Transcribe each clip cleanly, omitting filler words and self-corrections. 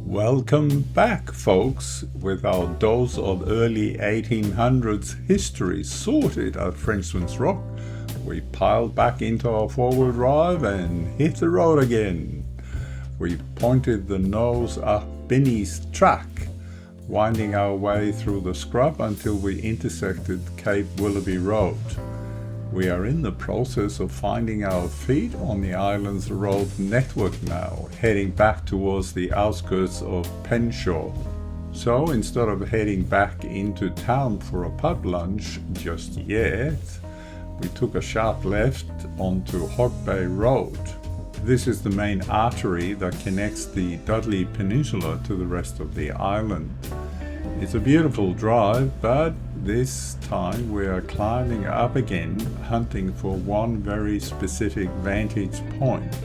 Welcome back, folks, with our dose of early 1800s history sorted at Frenchmans Rock. We piled back into our four-wheel drive and hit the road again. We pointed the nose up Binneys Track, winding our way through the scrub until we intersected Cape Willoughby Road. We are in the process of finding our feet on the island's road network now, heading back towards the outskirts of Penneshaw. So instead of heading back into town for a pub lunch just yet, we took a sharp left onto Hog Bay Road. This is the main artery that connects the Dudley Peninsula to the rest of the island. It's a beautiful drive, but this time we are climbing up again, hunting for one very specific vantage point.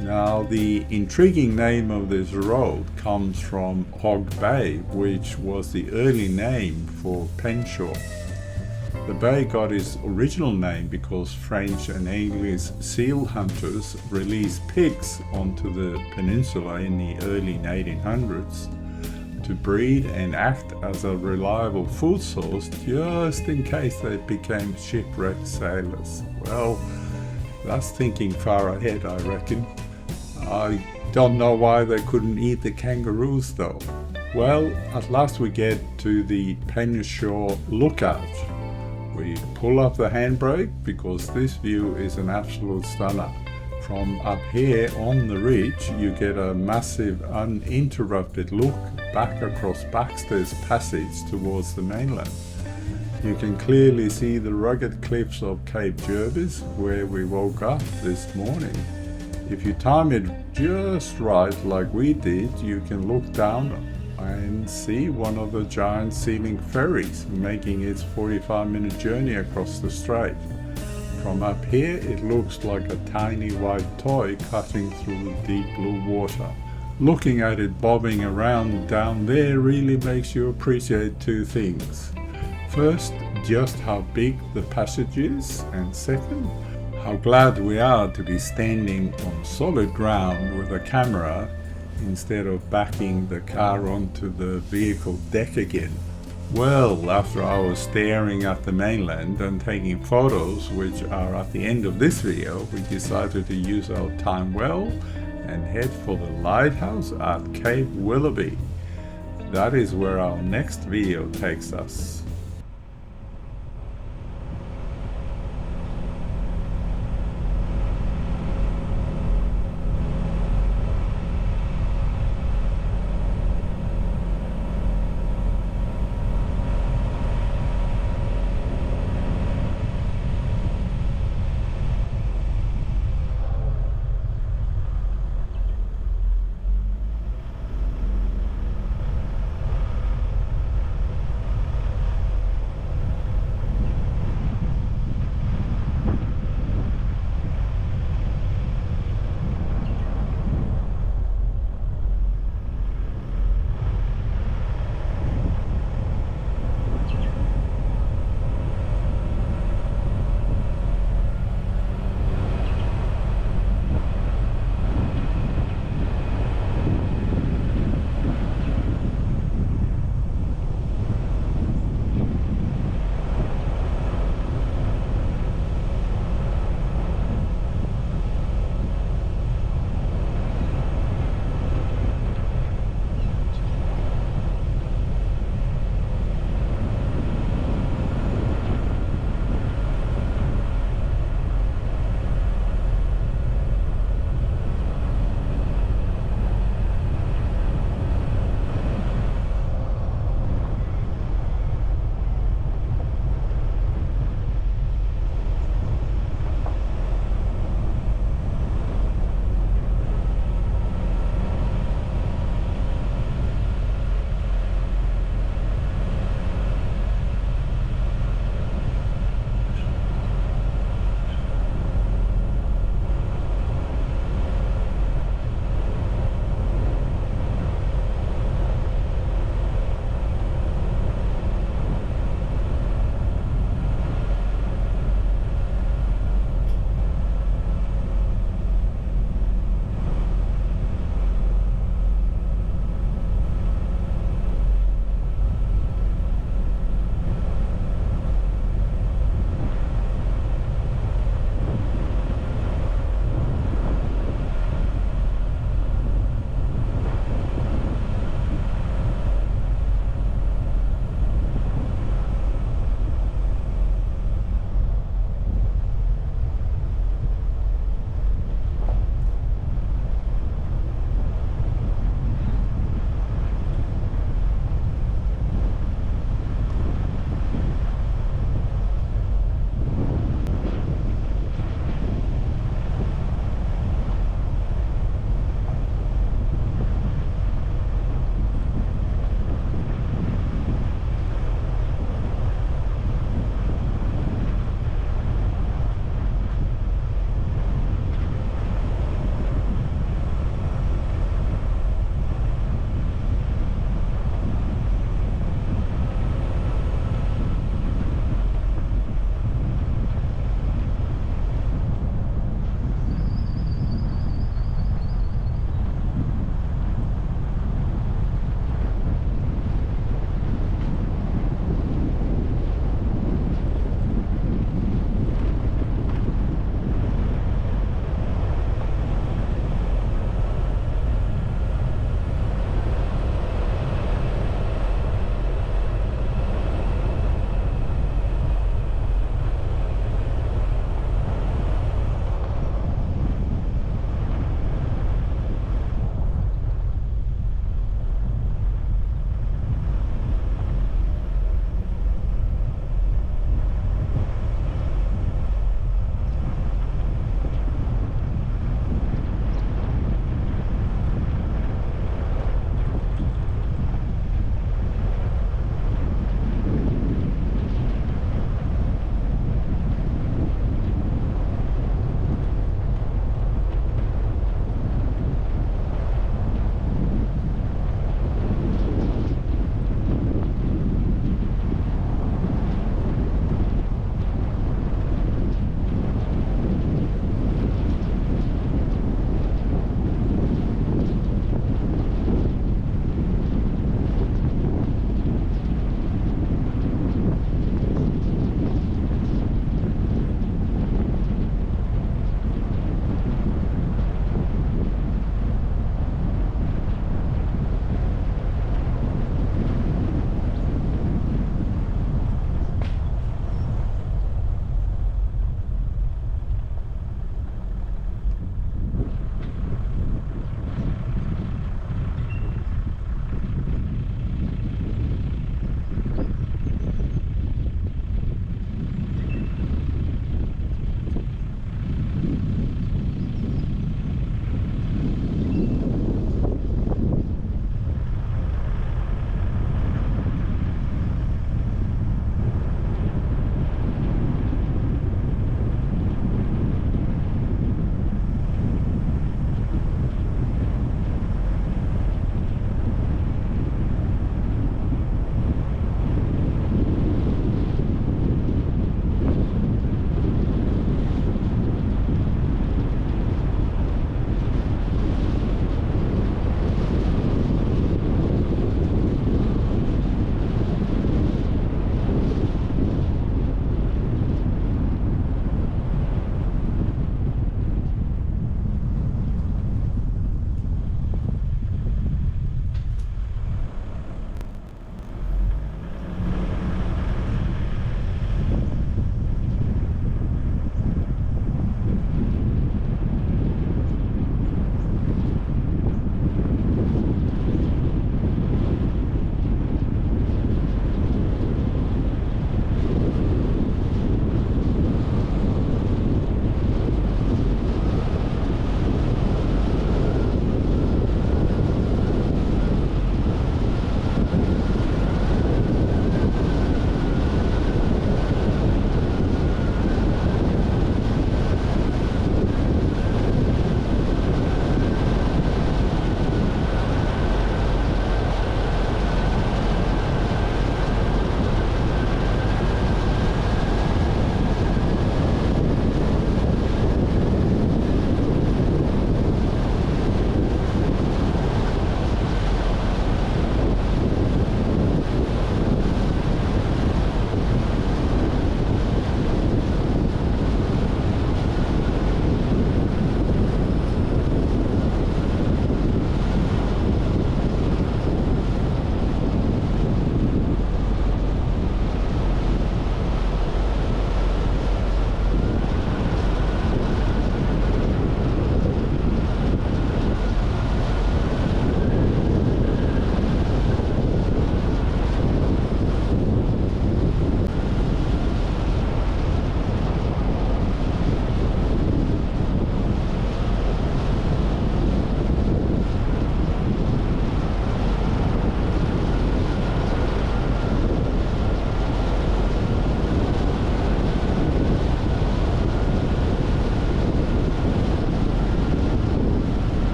Now, the intriguing name of this road comes from Hog Bay, which was the early name for Penneshaw. The bay got its original name because French and English seal hunters released pigs onto the peninsula in the early 1800s. To breed and act as a reliable food source just in case they became shipwrecked sailors. Well, that's thinking far ahead, I reckon. I don't know why they couldn't eat the kangaroos though. Well, at last we get to the Penneshaw Lookout. We pull up the handbrake because this view is an absolute stunner. From up here on the ridge, you get a massive uninterrupted look back across Baxter's Passage towards the mainland. You can clearly see the rugged cliffs of Cape Jervis where we woke up this morning. If you time it just right like we did, you can look down and see one of the giant sailing ferries making its 45-minute journey across the strait. From up here, it looks like a tiny white toy cutting through the deep blue water. Looking at it bobbing around down there really makes you appreciate two things. First, just how big the passage is, and second, how glad we are to be standing on solid ground with a camera instead of backing the car onto the vehicle deck again. Well, after hours staring at the mainland and taking photos, which are at the end of this video, we decided to use our time well and head for the lighthouse at Cape Willoughby. That is where our next video takes us.